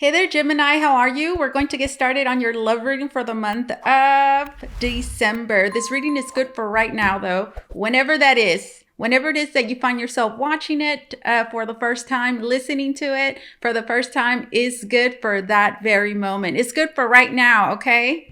Hey there, Gemini. How are you? We're going to get started on your love reading for the month of December. This reading is good for right now, though, whenever that is. Whenever it is that you find yourself watching it for the first time, listening to it for the first time, is good for that very moment. It's good for right now, okay?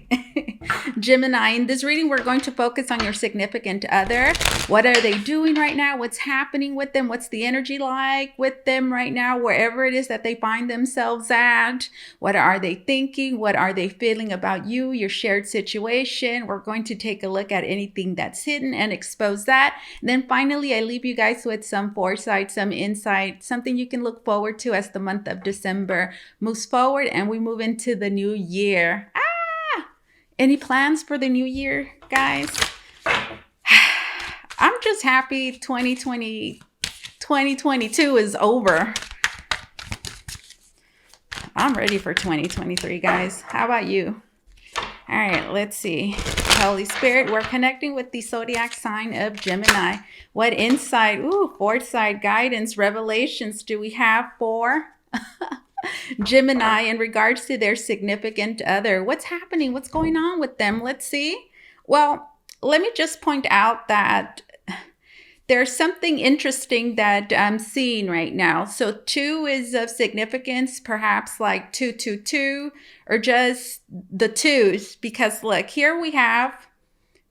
Gemini, in this reading, we're going to focus on your significant other. What are they doing right now? What's happening with them? What's the energy like with them right now, wherever it is that they find themselves at? What are they thinking? What are they feeling about you, your shared situation? We're going to take a look at anything that's hidden and expose that. And then finally, I leave you guys with some foresight, some insight, something you can look forward to as the month of December moves forward and we move into the new year. Any plans for the new year, guys? I'm just happy 2022 is over. I'm ready for 2023, guys. How about you? All right, let's see. Holy Spirit, we're connecting with the zodiac sign of Gemini. What insight, foresight, guidance, revelations do we have for Gemini in regards to their significant other? What's happening? What's going on with them? Let's see. Well, let me just point out that there's something interesting that I'm seeing right now. So 2 is of significance, perhaps like 222 or just the 2s, because look, here we have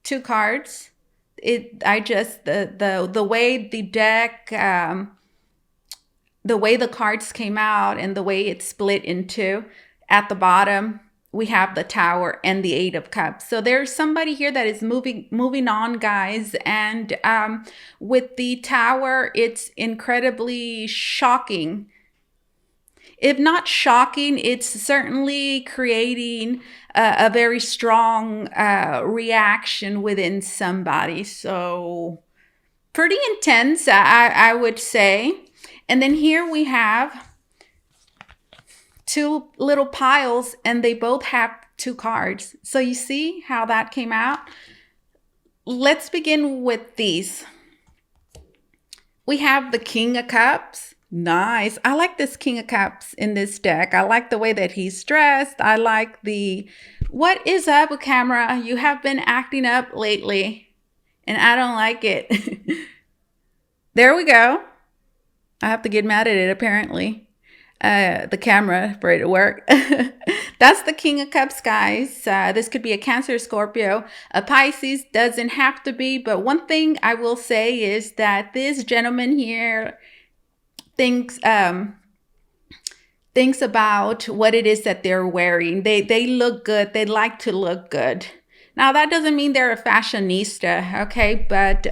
2 cards. The way the deck, the way the cards came out and the way it's split into, at the bottom we have the Tower and the 8 of Cups. So there's somebody here that is moving on, guys. And with the Tower, it's incredibly shocking. If not shocking, it's certainly creating a very strong reaction within somebody. So pretty intense, I would say. And then here we have 2 little piles and they both have 2 cards. So you see how that came out? Let's begin with these. We have the King of Cups. Nice. I like this King of Cups in this deck. I like the way that he's dressed. I like what is up with camera? You have been acting up lately and I don't like it. There we go. I have to get mad at it apparently. The camera for it to work. That's the King of Cups, guys. This could be a Cancer, Scorpio, a Pisces, doesn't have to be. But one thing I will say is that this gentleman here thinks about what it is that they're wearing. They look good. They like to look good. Now, that doesn't mean they're a fashionista, okay? But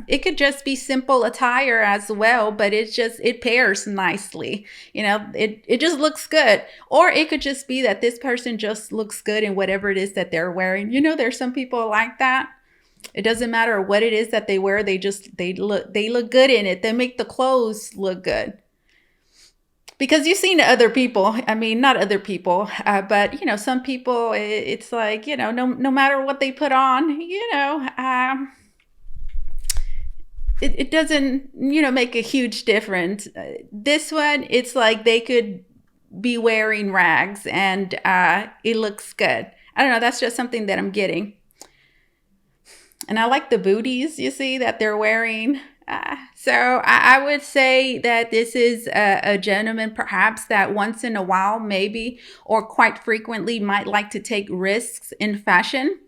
it could just be simple attire as well, but it pairs nicely. You know, it just looks good. Or it could just be that this person just looks good in whatever it is that they're wearing. You know, there's some people like that. It doesn't matter what it is that they wear. They look good in it. They make the clothes look good. Because you've seen other people, I mean, not other people, but, you know, some people, it's like, you know, no matter what they put on, you know, it doesn't, you know, make a huge difference. This one, it's like they could be wearing rags and it looks good. I don't know, that's just something that I'm getting. And I like the booties, you see, that they're wearing. So I would say that this is a gentleman perhaps that once in a while maybe or quite frequently might like to take risks in fashion,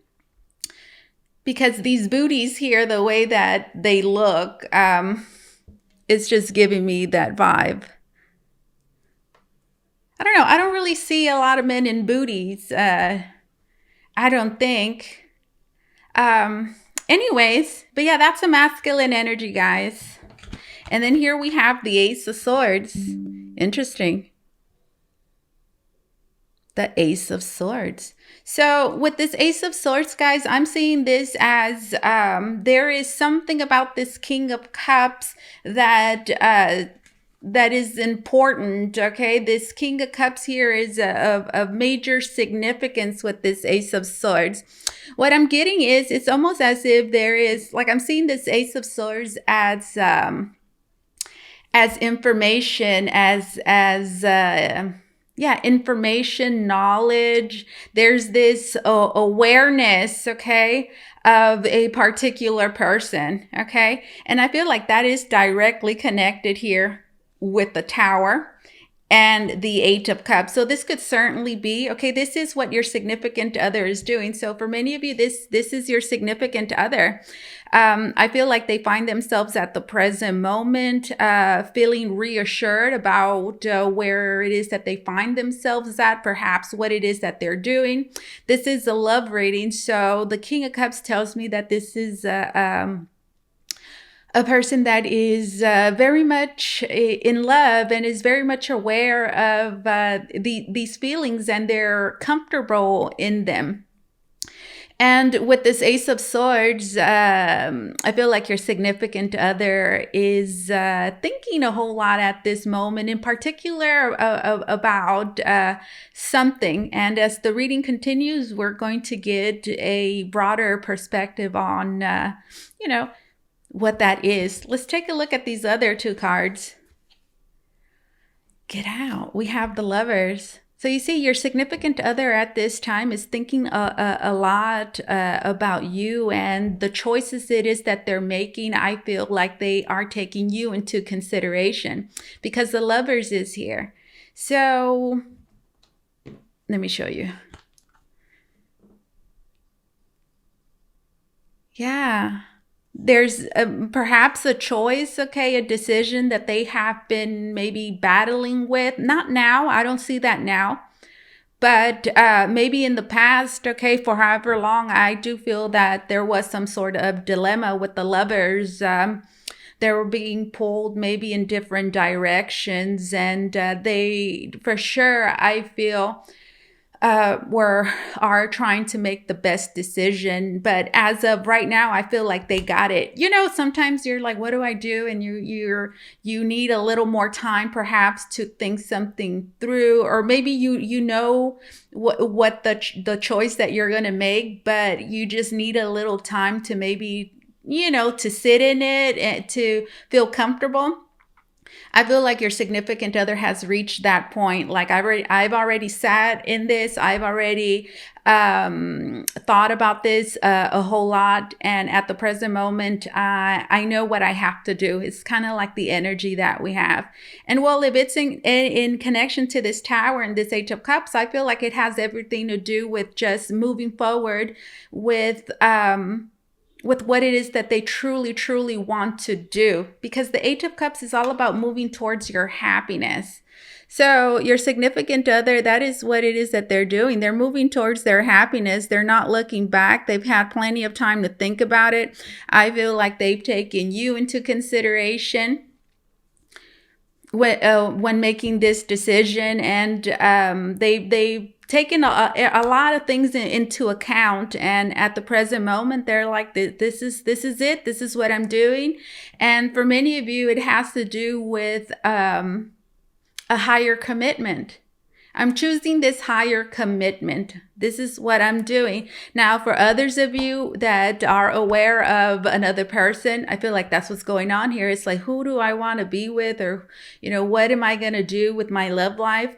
because these booties here, the way that they look, it's just giving me that vibe. I don't know. I don't really see a lot of men in booties. I don't think. Anyways, but yeah, that's a masculine energy, guys. And then here we have the Ace of Swords. Interesting. The Ace of Swords. So with this Ace of Swords, guys, I'm seeing this as there is something about this King of Cups that is important, okay? This King of Cups here is of major significance with this Ace of Swords. What I'm getting is it's almost as if there is, like, I'm seeing this Ace of Swords as information, as yeah, information, knowledge. There's this awareness, okay, of a particular person, okay? And I feel like that is directly connected here with the Tower and the Eight of Cups. So this could certainly be, okay, this is what your significant other is doing. So for many of you, this is your significant other. I feel like they find themselves at the present moment, feeling reassured about where it is that they find themselves at, perhaps what it is that they're doing. This is a love reading. So the King of Cups tells me that this is a person that is very much in love and is very much aware of these feelings, and they're comfortable in them. And with this Ace of Swords, I feel like your significant other is thinking a whole lot at this moment, in particular about something. And as the reading continues, we're going to get a broader perspective on, what that is. Let's take a look at these other two cards. Get out. We have the Lovers. So you see, your significant other at this time is thinking a lot about you and the choices it is that they're making. I feel like they are taking you into consideration because the Lovers is here. So let me show you. Yeah. There's perhaps a choice, okay, a decision that they have been maybe battling with. Not now, I don't see that now. But maybe in the past, okay, for however long, I do feel that there was some sort of dilemma with the Lovers. They were being pulled maybe in different directions. And they, for sure, I feel are trying to make the best decision. But as of right now, I feel like they got it. Sometimes you're like, what do I do? And you need a little more time perhaps to think something through, or maybe you know what the choice that you're going to make, but you just need a little time to maybe, to sit in it and to feel comfortable. I feel like your significant other has reached that point. Like I've already sat in this. I've already thought about this a whole lot. And at the present moment, I know what I have to do. It's kind of like the energy that we have. And well, if it's in connection to this Tower and this Eight of Cups, I feel like it has everything to do with just moving forward with what it is that they truly, truly want to do. Because the Eight of Cups is all about moving towards your happiness. So your significant other, that is what it is that they're doing. They're moving towards their happiness. They're not looking back. They've had plenty of time to think about it. I feel like they've taken you into consideration when making this decision, and they've taken a lot of things into account. And at the present moment, they're like, this is it. This is what I'm doing. And for many of you, it has to do with a higher commitment. I'm choosing this higher commitment. This is what I'm doing. Now, for others of you that are aware of another person, I feel like that's what's going on here. It's like, who do I want to be with? Or, what am I going to do with my love life?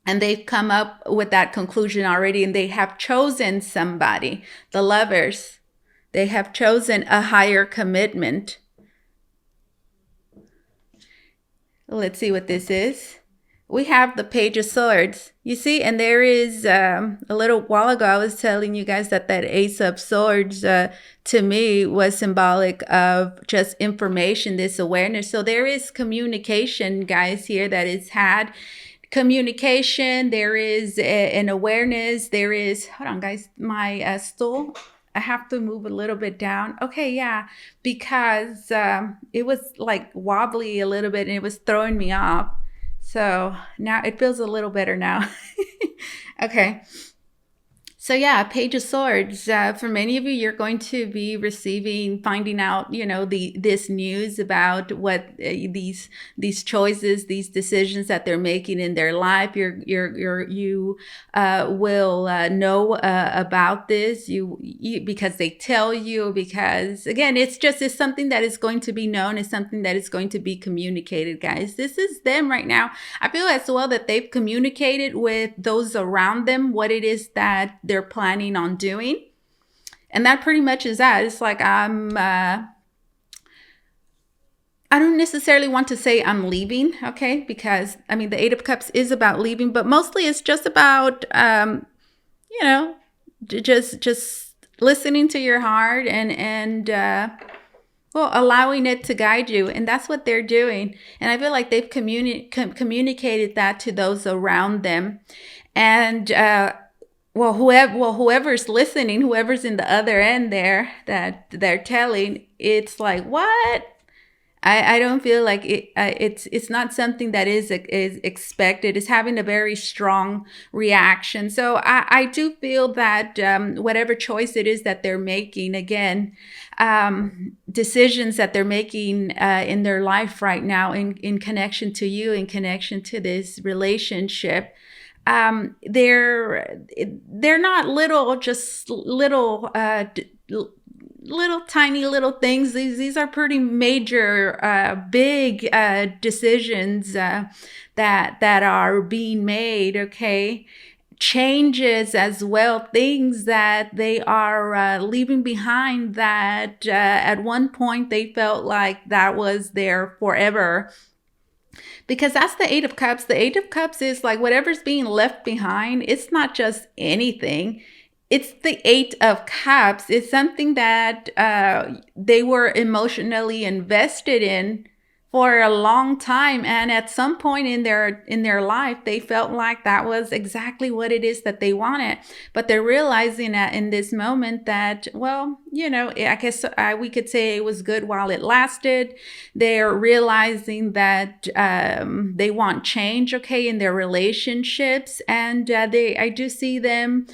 And they've come up with that conclusion already, and they have chosen somebody. The Lovers, they have chosen a higher commitment. Let's see what this is. We have the Page of Swords. You see, and there is a little while ago, I was telling you guys that Ace of Swords to me was symbolic of just information, this awareness. So there is communication, guys, here that is had. Communication, there is an awareness, there is, hold on guys, my stool, I have to move a little bit down. Okay, yeah, because it was like wobbly a little bit and it was throwing me off. So now it feels a little better now. Okay. So yeah, Page of Swords. For many of you, you're going to be finding out, this news about what these choices, these decisions that they're making in their life. You will know about this. You because they tell you. Because again, it's something that is going to be known. It's something that is going to be communicated, guys. This is them right now. I feel as well that they've communicated with those around them what it is that they're planning on doing. And that pretty much is that. It's like I don't necessarily want to say I'm leaving, okay? Because I mean, the Eight of Cups is about leaving, but mostly it's just about, just listening to your heart and allowing it to guide you. And that's what they're doing. And I feel like they've communicated that to those around them. And, whoever's listening, whoever's in the other end there that they're telling, it's like, what? I don't feel like it's not something that is expected. It's having a very strong reaction. So I do feel that whatever choice it is that they're making, again, decisions that they're making in their life right now in connection to you, in connection to this relationship, they're not little tiny little things. These are pretty major, big decisions that are being made. Okay, changes as well, things that they are leaving behind that at one point they felt like that was there forever. Because that's the Eight of Cups. The Eight of Cups is like whatever's being left behind. It's not just anything. It's the Eight of Cups. It's something that they were emotionally invested in for a long time, and at some point in their life, they felt like that was exactly what it is that they wanted. But they're realizing that in this moment that, well, I guess we could say it was good while it lasted. They're realizing that they want change, okay, in their relationships, and I do see them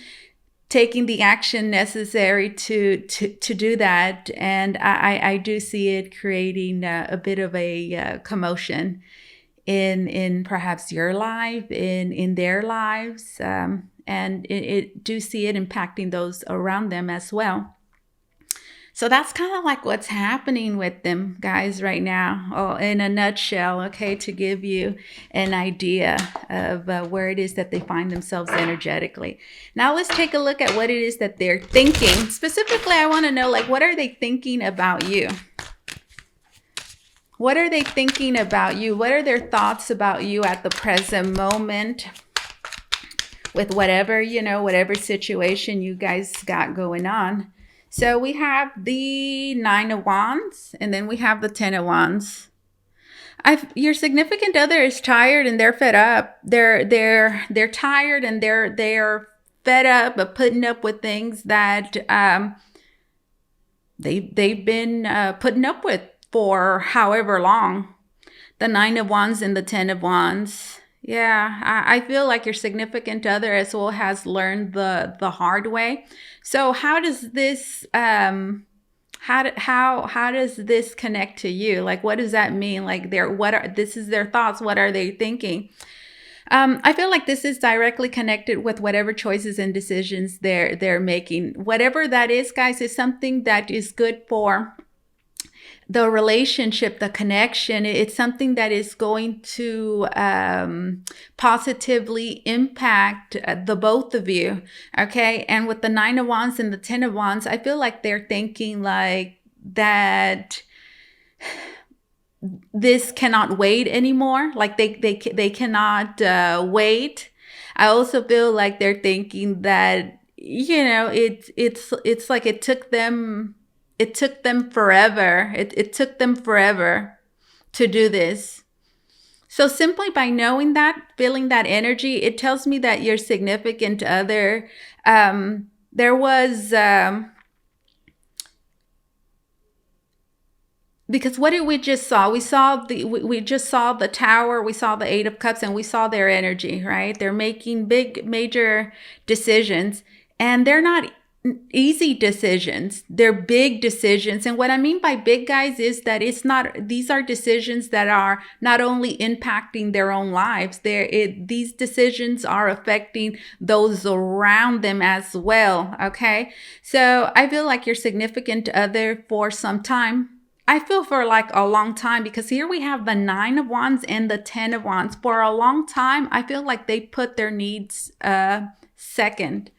taking the action necessary to do that. And I do see it creating a bit of a commotion in perhaps your life, in their lives, and it do see it impacting those around them as well. So that's kind of like what's happening with them, guys, right now, in a nutshell, okay, to give you an idea of where it is that they find themselves energetically. Now let's take a look at what it is that they're thinking. Specifically, I want to know, like, what are they thinking about you? What are they thinking about you? What are their thoughts about you at the present moment with whatever situation you guys got going on? So we have the Nine of Wands, and then we have the Ten of Wands. Your significant other is tired and they're fed up. They're tired and they're fed up of putting up with things that they've been putting up with for however long. The Nine of Wands and the Ten of Wands. Yeah, I feel like your significant other as well has learned the hard way. So how does this how does this connect to you? Like, what does that mean? Like, this is their thoughts. What are they thinking? I feel like this is directly connected with whatever choices and decisions they're making. Whatever that is, guys, is something that is good for the relationship, the connection. It's something that is going to positively impact the both of you. Okay. And with the Nine of Wands and the Ten of Wands, I feel like they're thinking like that this cannot wait anymore. Like they cannot wait. I also feel like they're thinking that, it's like it took them forever. It took them forever to do this. So simply by knowing that, feeling that energy, it tells me that your significant other, there was, because what did we just saw? We just saw the Tower, we saw the Eight of Cups, and we saw their energy, right? They're making big, major decisions. And they're not easy decisions. They're big decisions. And what I mean by big, guys, is that these are decisions that are not only impacting their own lives, these decisions are affecting those around them as well. Okay. So I feel like your significant other for some time, I feel for like a long time, because here we have the 9 of Wands and the 10 of Wands. For a long time, I feel like they put their needs second.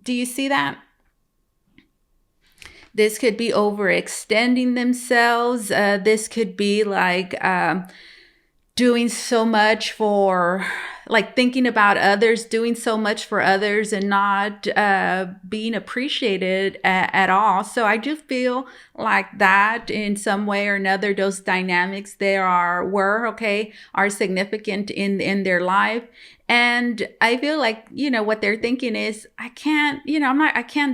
Do you see that? This could be overextending themselves. This could be like doing so much for, like, thinking about others, doing so much for others and not being appreciated at all. So I do feel like that in some way or another, those dynamics are significant in their life. And I feel like, what they're thinking is, I can't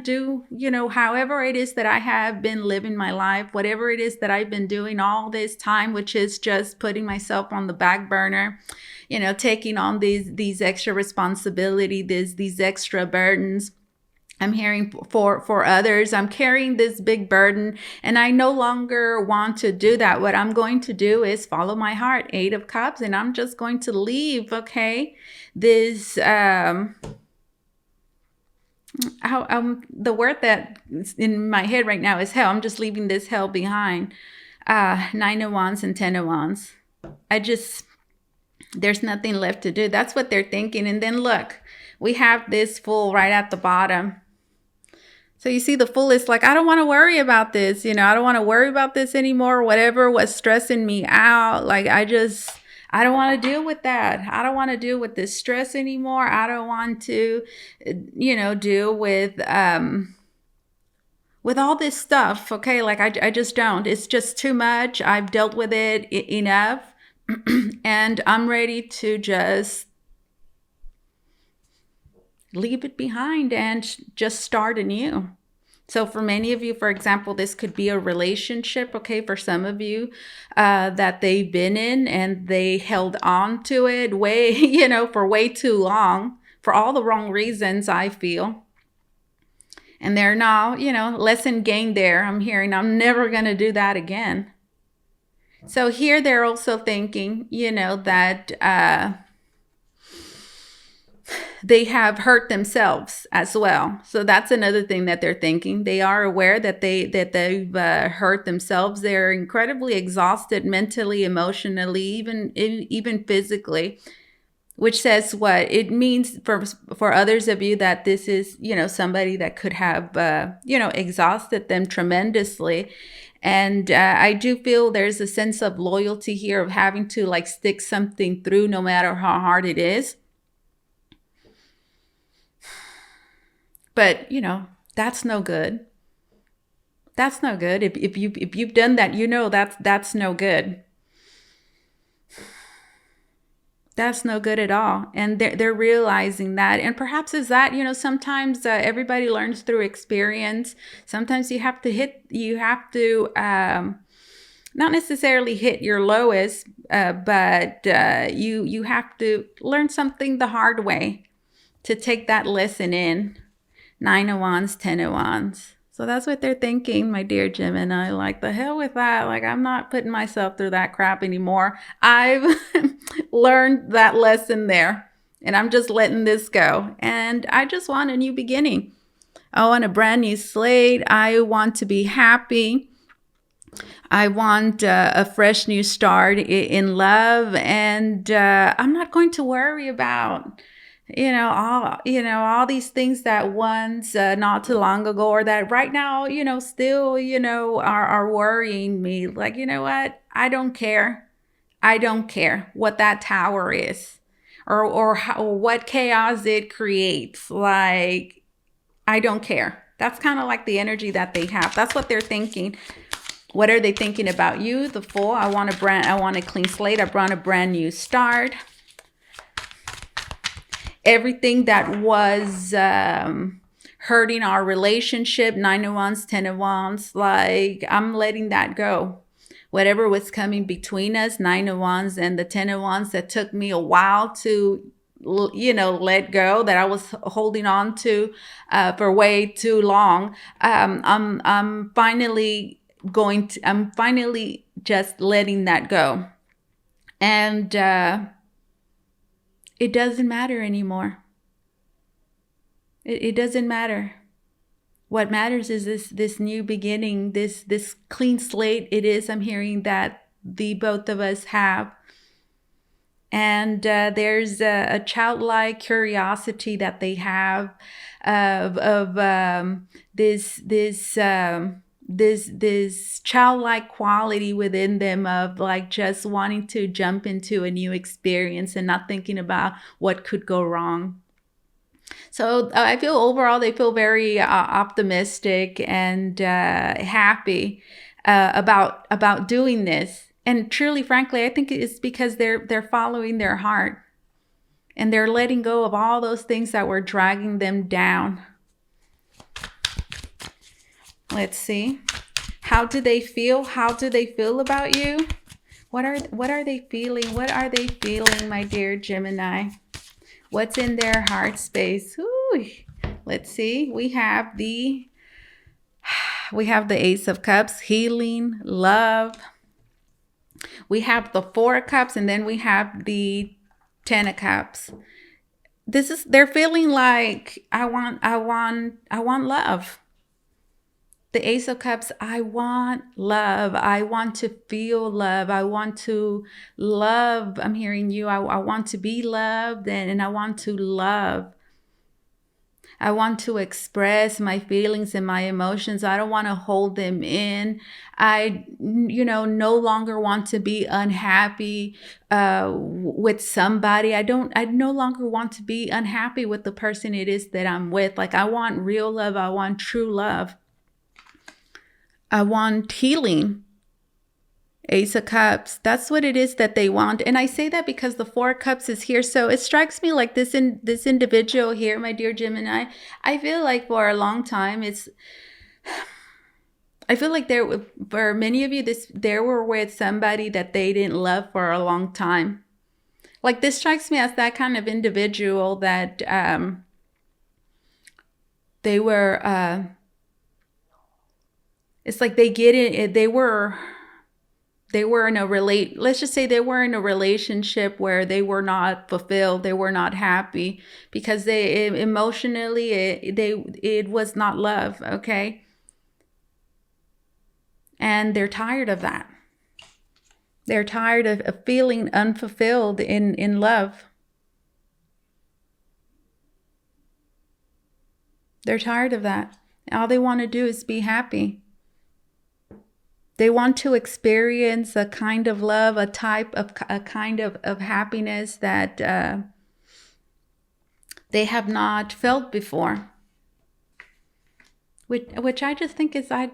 do, however it is that I have been living my life, whatever it is that I've been doing all this time, which is just putting myself on the back burner, taking on these extra responsibilities, these extra burdens. I'm hearing for others. I'm carrying this big burden and I no longer want to do that. What I'm going to do is follow my heart, 8 of Cups, and I'm just going to leave, okay? This, the word that is in my head right now is hell. I'm just leaving this hell behind. 9 of Wands and 10 of Wands. There's nothing left to do. That's what they're thinking. And then look, we have this Fool right at the bottom. So you see the Fool is like, I don't want to worry about this. I don't want to worry about this anymore. Whatever was stressing me out. Like, I don't want to deal with that. I don't want to deal with this stress anymore. I don't want to, deal with all this stuff. Okay. Like, I just don't. It's just too much. I've dealt with it enough. And I'm ready to just leave it behind and just start anew. So for many of you, for example, this could be a relationship, okay, for some of you that they've been in and they held on to it for way too long, for all the wrong reasons, I feel. And they're now, lesson gained there. I'm hearing, I'm never going to do that again. So here they're also thinking, that they have hurt themselves as well. So that's another thing that they're thinking. They are aware that they've hurt themselves. They're incredibly exhausted mentally, emotionally, even physically, which says what it means for others of you that this is, somebody that could have, exhausted them tremendously. And I do feel there's a sense of loyalty here of having to like stick something through no matter how hard it is. But, that's no good. That's no good. If you've done that, that's no good. That's no good at all. And they're realizing that. And perhaps is that, sometimes everybody learns through experience. Sometimes you have to not necessarily hit your lowest, but you have to learn something the hard way to take that lesson in. 9 of Wands, 10 of Wands. So that's what they're thinking, my dear Gemini. Like, the hell with that. Like, I'm not putting myself through that crap anymore. I've learned that lesson there. And I'm just letting this go. And I just want a new beginning. I want a brand new slate. I want to be happy. I want a fresh new start in love. And I'm not going to worry about all these things that once not too long ago or that right now, still, are worrying me. Like, you know what? I don't care. I don't care what that tower is or what chaos it creates. Like, I don't care. That's kind of like the energy that they have. That's what they're thinking. What are they thinking about you? The Fool. I want a clean slate. I want a brand new start. Everything that was hurting our relationship, 9 of Wands, 10 of Wands, like, I'm letting that go. Whatever was coming between us, 9 of Wands and the 10 of Wands, that took me a while to let go, that I was holding on to for way too long. I'm finally I'm finally just letting that go. And it doesn't matter anymore. It doesn't matter. What matters is this new beginning, this clean slate. It is, I'm hearing, that the both of us have. And there's a childlike curiosity that they have of this childlike quality within them of like just wanting to jump into a new experience and not thinking about what could go wrong. So I feel overall they feel very optimistic and happy about doing this. And truly, frankly, I think it's because they're following their heart and they're letting go of all those things that were dragging them down. Let's see. How do they feel? How do they feel about you? What are they feeling? What are they feeling, my dear Gemini? What's in their heart space? Ooh. Let's see. We have the Ace of Cups, healing, love. We have the Four of Cups, and then we have the Ten of Cups. They're feeling like I want love. The Ace of Cups, I want love. I want to feel love. I want to love. I'm hearing you. I want to be loved, and I want to love. I want to express my feelings and my emotions. I don't want to hold them in. I, no longer want to be unhappy with somebody. I no longer want to be unhappy with the person it is that I'm with. Like, I want real love. I want true love. I want healing. Ace of Cups. That's what it is that they want. And I say that because the Four of Cups is here. So it strikes me like this individual here, my dear Gemini, I feel like for a long time, I feel like for many of you, they were with somebody that they didn't love for a long time. Like, this strikes me as that kind of individual that they were, it's like they get it, they were in let's just say they were in a relationship where they were not fulfilled, they were not happy, because they emotionally it was not love, okay? And they're tired of that. They're tired of feeling unfulfilled in love. They're tired of that. All they want to do is be happy. They want to experience a kind of love, a kind of happiness that they have not felt before. Which I just think is, I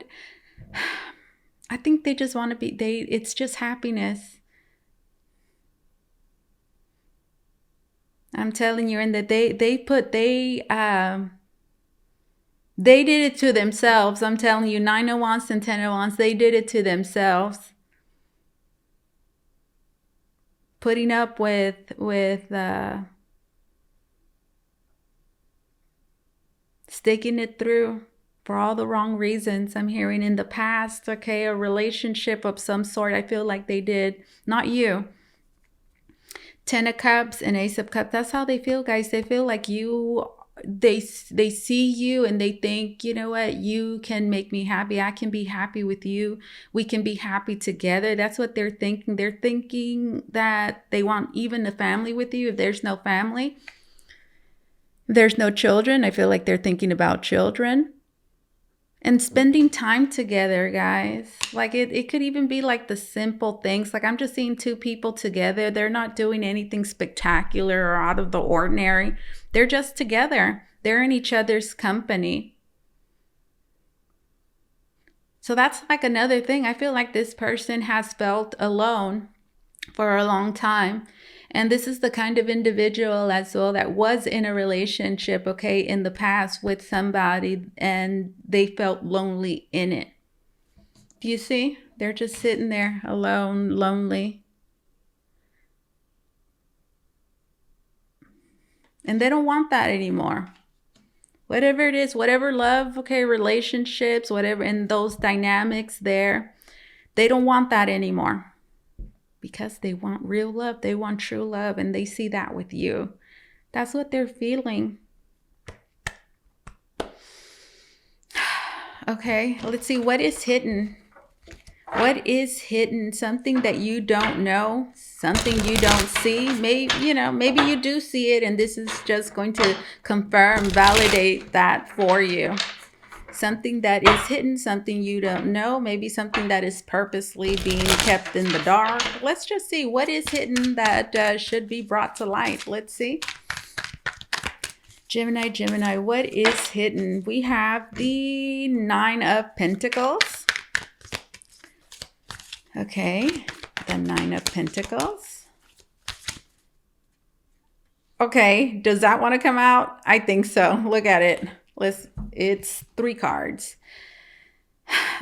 think they just want to be, it's just happiness. I'm telling you, and that they did it to themselves. I'm telling you, 9 of Wands and 10 of Wands, they did it to themselves. Putting up with sticking it through for all the wrong reasons. I'm hearing in the past, okay, a relationship of some sort, I feel like they did. Not you. 10 of Cups and Ace of Cups, that's how they feel, guys. They feel like they see you and they think, you know what, you can make me happy. I can be happy with you. We can be happy together. That's what they're thinking. They're thinking that they want even a family with you. If there's no family, if there's no children, I feel like they're thinking about children. And spending time together, guys. Like, it could even be like the simple things. Like, I'm just seeing two people together. They're not doing anything spectacular or out of the ordinary. They're just together. They're in each other's company. So that's like another thing. I feel like this person has felt alone for a long time. And this is the kind of individual as well that was in a relationship, okay, in the past with somebody, and they felt lonely in it. Do you see? They're just sitting there alone, lonely. And they don't want that anymore. Whatever it is, whatever love, okay, relationships, whatever, and those dynamics there, they don't want that anymore because they want real love. They want true love, and they see that with you. That's what they're feeling. Okay, let's see what is hidden. What is hidden? Something that you don't know, something you don't see. Maybe, maybe you do see it, and this is just going to confirm, validate that for you. Something that is hidden, something you don't know, maybe something that is purposely being kept in the dark. Let's just see what is hidden that should be brought to light. Let's see. Gemini, what is hidden? We have the 9 of Pentacles. Okay, the 9 of Pentacles. Okay, does that want to come out? I think so. Look at it. It's 3 cards.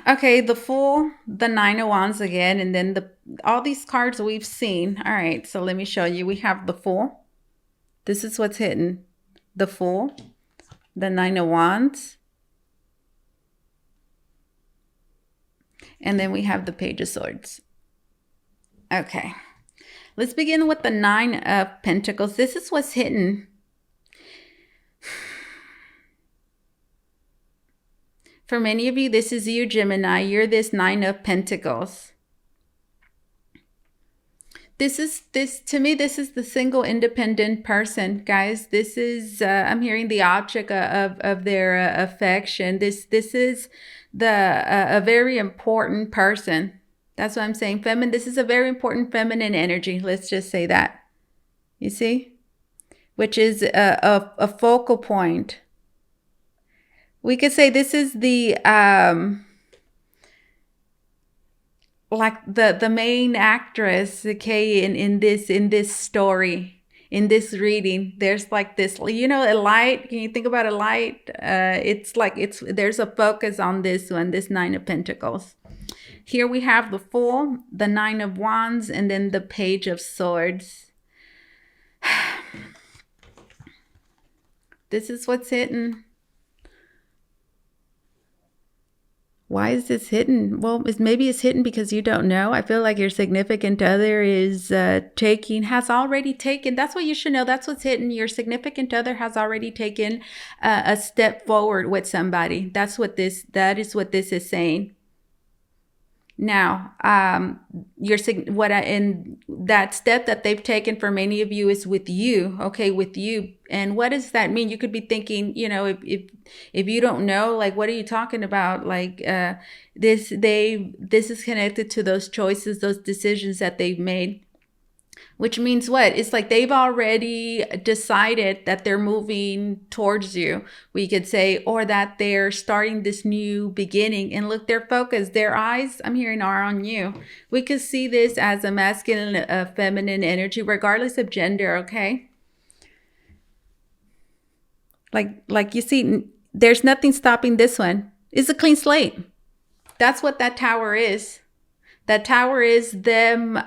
Okay, the Fool, the 9 of Wands again, and then all these cards we've seen. All right, so let me show you. We have the Fool. This is what's hidden. The Fool, the 9 of Wands, and then we have the Page of Swords. Okay, let's begin with the 9 of Pentacles. This is what's hidden. For many of you, this is you, Gemini. You're this 9 of Pentacles. To me, this is the single independent person, guys. This is, I'm hearing the object of their affection. This is a very important person. That's what I'm saying. This is a very important feminine energy. Let's just say that. You see? Which is a focal point. We could say this is the, like the main actress, okay, in this story, in this reading. There's like this, a light. Can you think about a light? It's like there's a focus on this one, this 9 of Pentacles. Here we have the Fool, the 9 of Wands, and then the Page of Swords. This is what's hidden. Why is this hidden? Well, maybe it's hidden because you don't know. I feel like your significant other is has already taken. That's what you should know. That's what's hidden. Your significant other has already taken a step forward with somebody. That is what this is saying. Now, in that step that they've taken for many of you is with you, okay, with you. And what does that mean? You could be thinking, if you don't know, like, what are you talking about? Like, this is connected to those choices, those decisions that they've made. Which means what? It's like they've already decided that they're moving towards you, we could say, or that they're starting this new beginning. And look, their focus, their eyes, I'm hearing, are on you. We could see this as a masculine, a feminine energy, regardless of gender, okay? Like you see, there's nothing stopping this one. It's a clean slate. That's what that Tower is. That Tower is them...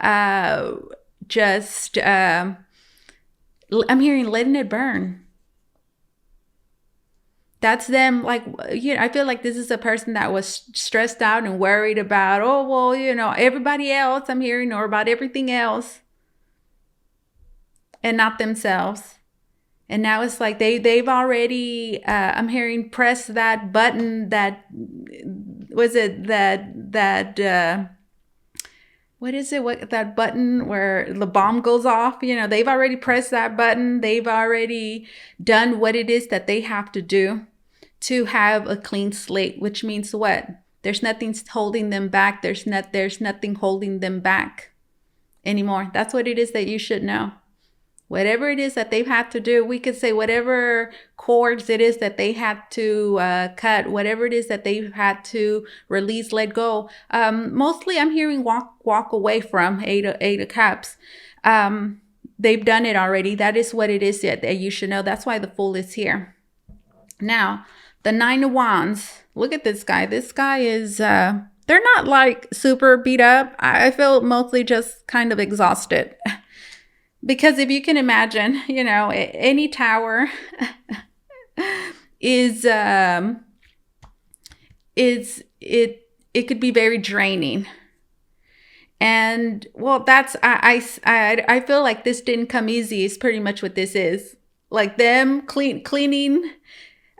I'm hearing letting it burn. That's them, like, I feel like this is a person that was stressed out and worried about, everybody else, I'm hearing, or about everything else and not themselves. And now it's like they've already, I'm hearing, press that button that button where the bomb goes off? They've already pressed that button. They've already done what it is that they have to do to have a clean slate, which means what? There's nothing holding them back. There's nothing holding them back anymore. That's what it is that you should know. Whatever it is that they've had to do, we could say whatever cords it is that they had to cut, whatever it is that they've had to release, let go. Mostly I'm hearing walk away from. Eight of Cups. They've done it already. That is what it is that you should know. That's why the Fool is here. Now, the 9 of Wands. Look at this guy. This guy is, they're not like super beat up. I feel mostly just kind of exhausted. Because if you can imagine, you know, any tower is it could be very draining. And well, that's I feel like this didn't come easy. Is pretty much what this is. Like them cleaning.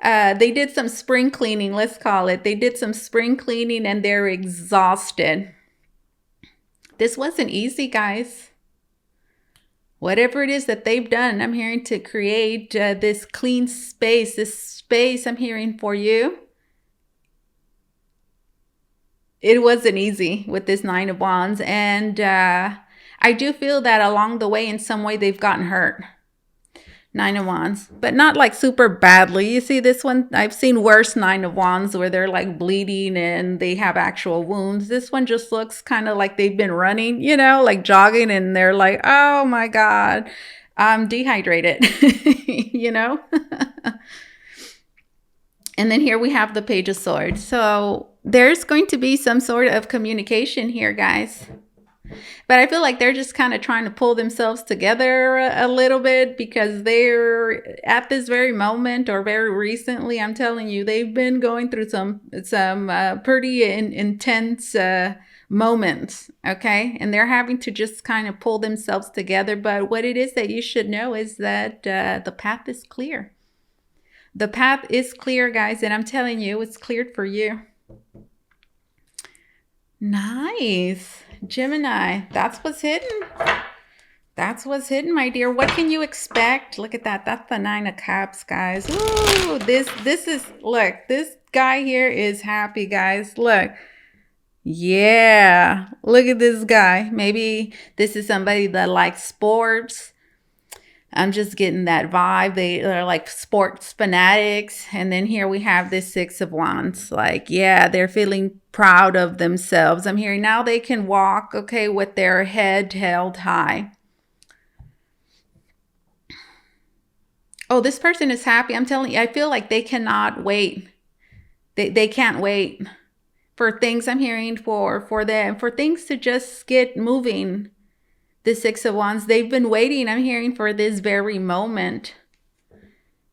They did some spring cleaning. Let's call it. They did some spring cleaning, and they're exhausted. This wasn't easy, guys. Whatever it is that they've done, I'm hearing to create this clean space. This space I'm hearing for you. It wasn't easy with this Nine of Wands. And I do feel that along the way, in some way, they've gotten hurt. Nine of Wands, but not like super badly. You see this one? I've seen worse Nine of Wands where they're like bleeding and they have actual wounds. This one just looks kind of like they've been running, you know, like jogging, and they're like, oh my God, I'm dehydrated, you know? And then here we have the Page of Swords. So there's going to be some sort of communication here, guys. But I feel like they're just kind of trying to pull themselves together a little bit, because they're at this very moment, or very recently, I'm telling you, they've been going through some pretty intense moments, okay? And they're having to just kind of pull themselves together. But what it is that you should know is that the path is clear. The path is clear, guys, and I'm telling you, it's cleared for you. Nice. Gemini, that's what's hidden. That's what's hidden, my dear. What can you expect? Look at that. That's the Nine of Cups, guys. Ooh, this is, look, this guy here is happy, guys. Look. Yeah. Look at this guy. Maybe this is somebody that likes sports. I'm just getting that vibe. They are like sports fanatics. And then here we have this Six of Wands. Like, yeah, they're feeling proud of themselves. I'm hearing now they can walk, okay, with their head held high. Oh, this person is happy. I'm telling you, I feel like they cannot wait. They can't wait for things. I'm hearing for them, for things to just get moving. The Six of Wands, they've been waiting, I'm hearing, for this very moment.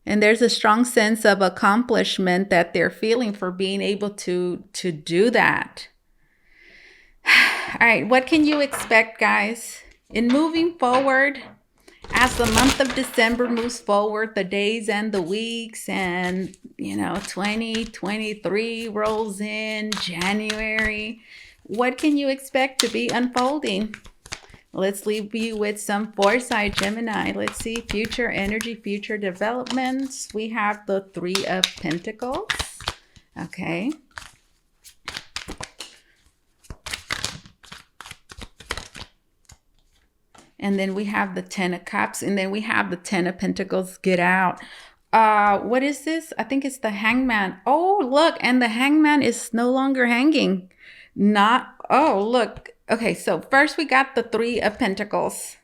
And there's a strong sense of accomplishment that they're feeling for being able to do that. All right, what can you expect, guys? In moving forward, as the month of December moves forward, the days and the weeks, and, you know, 2023 rolls in, January, what can you expect to be unfolding? Let's leave you with some foresight, Gemini. Let's see, future energy, future developments. We have the Three of Pentacles. Okay. And then we have the Ten of Cups. And then we have the Ten of Pentacles. Get out. What is this? I think it's the Hangman. Oh, look. And the Hangman is no longer hanging. Oh, look. Okay, so first we got the Three of Pentacles.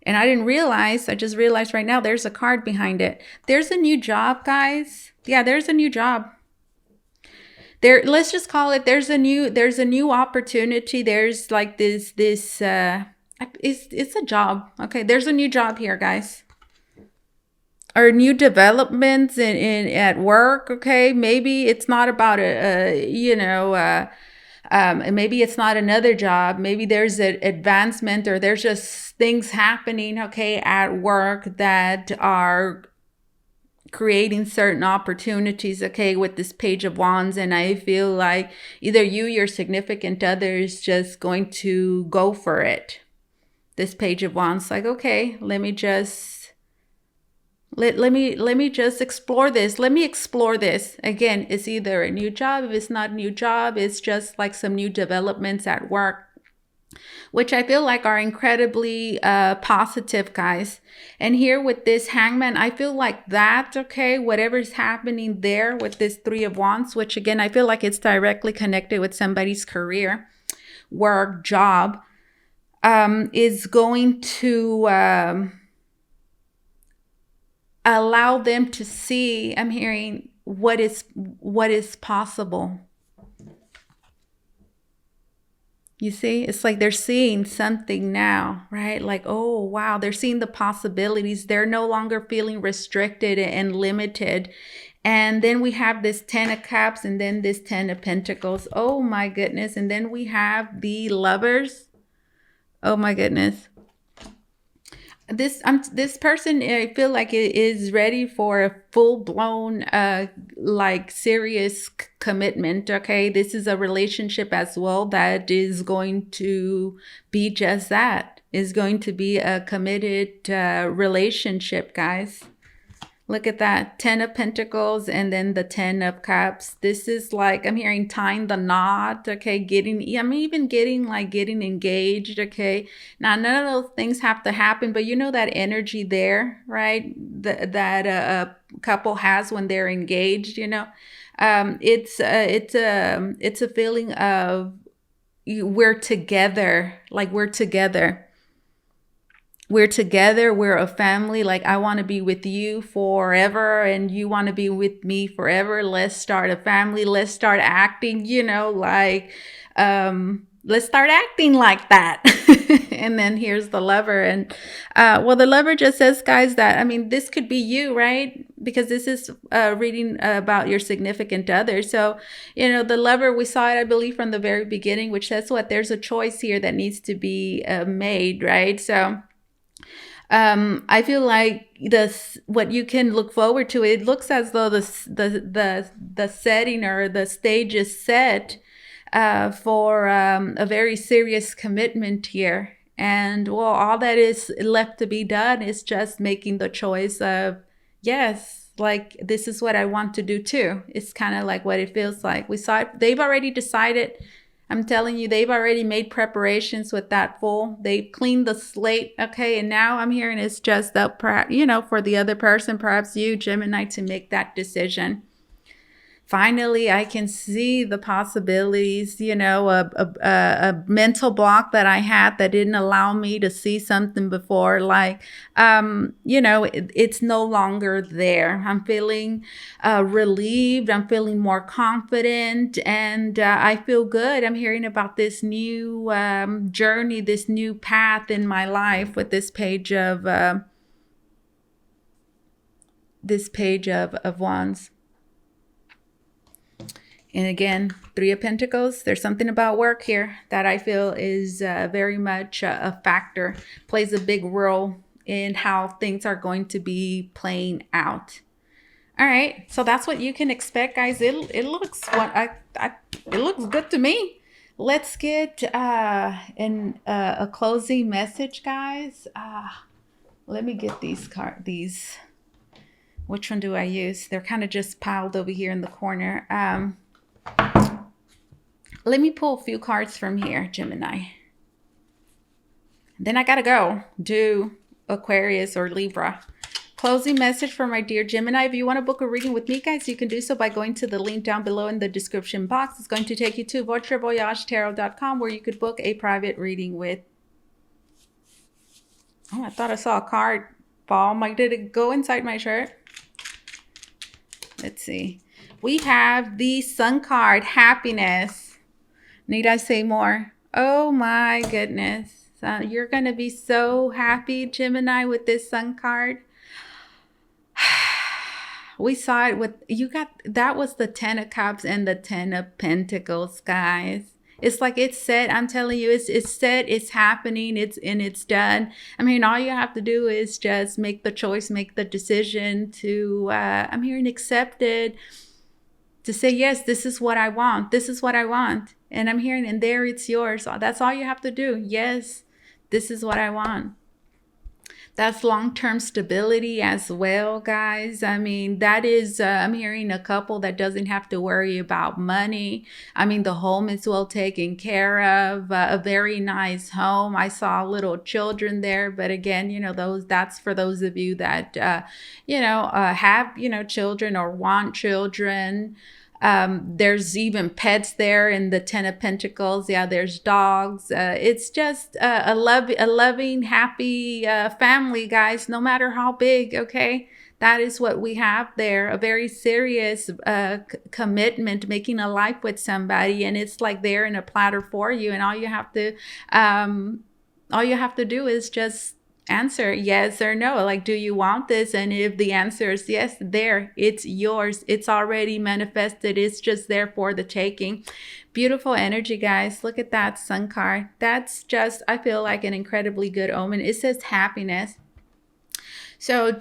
And I didn't realize, I just realized right now, there's a card behind it. There's a new job, guys. Yeah, there's a new job. Let's just call it, there's a new opportunity. There's like this it's a job. Okay, there's a new job here, guys. Or new developments at work, okay? Maybe it's not about maybe it's not another job. Maybe there's an advancement, or there's just things happening, okay, at work that are creating certain opportunities, okay, with this Page of Wands. And I feel like either you, your significant other, is just going to go for it. This Page of Wands, like, okay, let me just explore this. Let me explore this. Again, it's either a new job. If it's not a new job, it's just like some new developments at work, which I feel like are incredibly positive, guys. And here with this Hangman, I feel like that, okay, whatever's happening there with this Three of Wands, which again, I feel like it's directly connected with somebody's career, work, job, is going to allow them to see, I'm hearing, what is possible. You see, it's like they're seeing something now, right? Like, oh, wow, they're seeing the possibilities. They're no longer feeling restricted and limited. And then we have this 10 of Cups and then this 10 of Pentacles. Oh, my goodness. And then we have the Lovers. Oh, my goodness. This person, I feel like it is ready for a full-blown like serious commitment. Okay, this is a relationship as well that is going to be just that, is going to be a committed relationship, guys. Look at that, 10 of Pentacles and then the 10 of Cups. This is like, I'm hearing tying the knot, okay, I'm even getting like getting engaged, okay. Now, none of those things have to happen, but you know that energy there, right? That a couple has when they're engaged, you know. It's a feeling of we're together, like we're together. We're together, we're a family, like I want to be with you forever and you want to be with me forever. Let's start a family. Let's start acting, you know, like, let's start acting like that. And then here's the Lover. And, well, the Lover just says, guys, that, I mean, this could be you, right? Because this is reading about your significant other. So, you know, the Lover, we saw it, I believe, from the very beginning, which says what? There's a choice here that needs to be made, right? So, I feel like what you can look forward to, it looks as though the setting or the stage is set for a very serious commitment here. And well, all that is left to be done is just making the choice of, yes, like this is what I want to do too. It's kind of like what it feels like. We saw it, they've already decided. I'm telling you, they've already made preparations with that Fool. They've cleaned the slate, okay? And now I'm hearing it's just up, you know, for the other person, perhaps you, Gemini, to make that decision. Finally, I can see the possibilities, you know, a mental block that I had that didn't allow me to see something before. Like, you know, it's no longer there. I'm feeling relieved. I'm feeling more confident and I feel good. I'm hearing about this new journey, this new path in my life with this page of Wands. And again, 3 of Pentacles, there's something about work here that I feel is very much a factor, plays a big role in how things are going to be playing out. All right, so that's what you can expect, guys. It looks it looks good to me. Let's get a closing message, guys. Let me get these. Which one do I use? They're kind of just piled over here in the corner. Let me pull a few cards from here, Gemini. Then I gotta go do Aquarius or Libra. Closing message for my dear Gemini. If you want to book a reading with me, guys, you can do so by going to the link down below in the description box. It's going to take you to VotreVoyageTarot.com where you could book a private reading with. Oh, I thought I saw a card fall. Did it go inside my shirt? Let's see. We have the Sun card, happiness. Need I say more? Oh my goodness. You're going to be so happy, Gemini, with this Sun card. We saw it with, that was the 10 of Cups and the 10 of Pentacles, guys. It's like it's set. I'm telling you, it's set, it's happening, it's done. I mean, all you have to do is just make the choice, make the decision to, I'm hearing accepted, to say, yes, this is what I want. This is what I want. And I'm hearing, and there it's yours. That's all you have to do. Yes, this is what I want. That's long-term stability as well, guys. I mean, that is, I'm hearing a couple that doesn't have to worry about money. I mean, the home is well taken care of, a very nice home. I saw little children there, but again, you know, that's for those of you that, you know, have, you know, children or want children. There's even pets there in the 10 of Pentacles. Yeah, there's dogs. It's just a loving, happy family, guys, no matter how big, okay? That is what we have there, a very serious commitment, making a life with somebody, and it's like they're in a platter for you, and all you have to do is just answer yes or no. Like, do you want this? And if the answer is yes, there, it's yours. It's already manifested. It's just there for the taking. Beautiful energy, guys. Look at that sun card. That's just, I feel like an incredibly good omen. It says happiness. So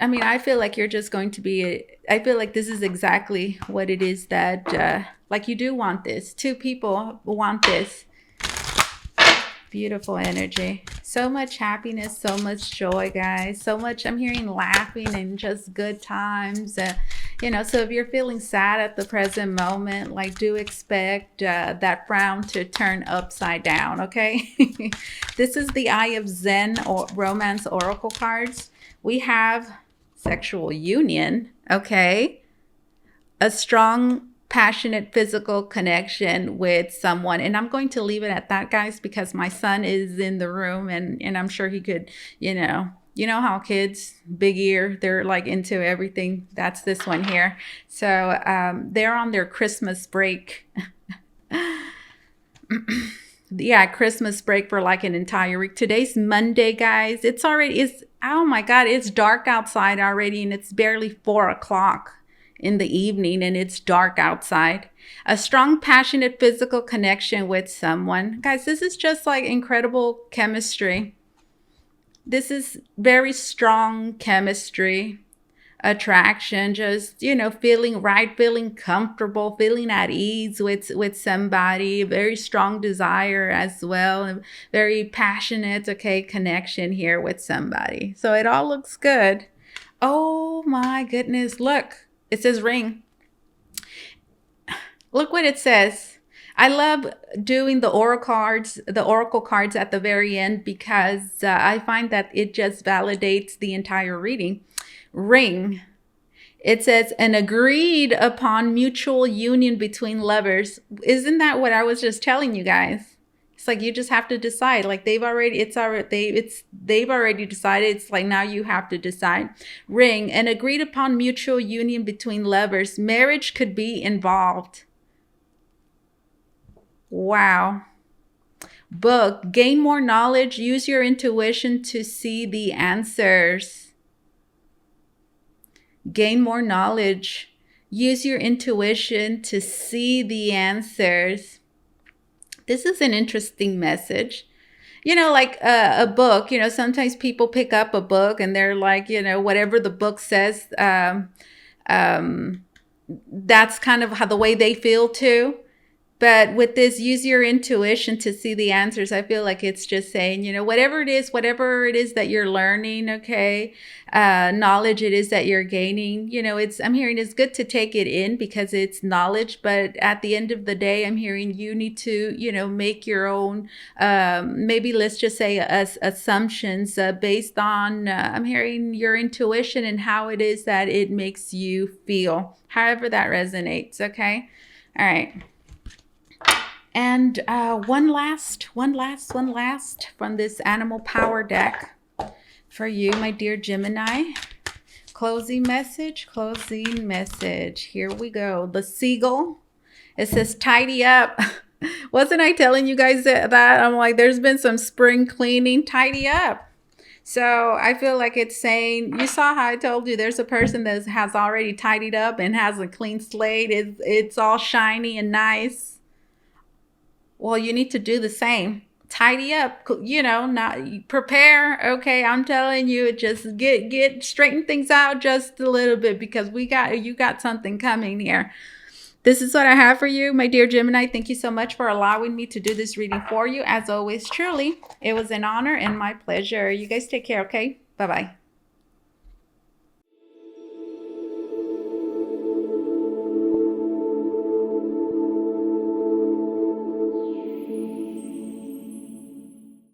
I feel like you're just going to be, I feel like this is exactly what it is that, like you do want this. Two people want this. Beautiful energy. So much happiness, so much joy, guys. So much, I'm hearing laughing and just good times. So if you're feeling sad at the present moment, like do expect that frown to turn upside down, okay? This is the Eye of Zen or Romance Oracle cards. We have sexual union, okay? A strong, passionate physical connection with someone. And I'm going to leave it at that, guys, because my son is in the room and I'm sure he could, you know how kids, big ear, they're like into everything. That's this one here. So they're on their Christmas break. Yeah, Christmas break for like an entire week. Today's Monday, guys. Oh my God, it's dark outside already and it's barely 4 o'clock in the evening and it's dark outside. A strong, passionate physical connection with someone. Guys, this is just like incredible chemistry. This is very strong chemistry, attraction, just, feeling right, feeling comfortable, feeling at ease with somebody, very strong desire as well, very passionate, okay, connection here with somebody. So it all looks good. Oh my goodness, look. It says ring. Look what it says. I love doing the oracle cards at the very end because I find that it just validates the entire reading. Ring. It says an agreed upon mutual union between lovers. Isn't that what I was just telling you guys? It's like you just have to decide. Like they've already decided. It's like now you have to decide. Ring, an agreed upon mutual union between lovers. Marriage could be involved. Wow. Book, gain more knowledge. Use your intuition to see the answers. Gain more knowledge. Use your intuition to see the answers. This is an interesting message. Like a book, sometimes people pick up a book and they're like, whatever the book says, that's kind of how the way they feel too. But with this, use your intuition to see the answers. I feel like it's just saying, whatever it is that you're learning, okay, knowledge it is that you're gaining, I'm hearing it's good to take it in because it's knowledge. But at the end of the day, I'm hearing you need to, make your own, maybe let's just say assumptions based on, I'm hearing your intuition and how it is that it makes you feel, however that resonates, okay? All right. And one last from this animal power deck for you, my dear Gemini. Closing message. Here we go. The seagull. It says tidy up. Wasn't I telling you guys that? I'm like, there's been some spring cleaning. Tidy up. So I feel like it's saying, you saw how I told you there's a person that has already tidied up and has a clean slate. It's all shiny and nice. Well, you need to do the same. Tidy up, not prepare. Okay, I'm telling you, just get straighten things out just a little bit because you got something coming here. This is what I have for you, my dear Gemini. Thank you so much for allowing me to do this reading for you. As always, truly, it was an honor and my pleasure. You guys take care, okay? Bye-bye.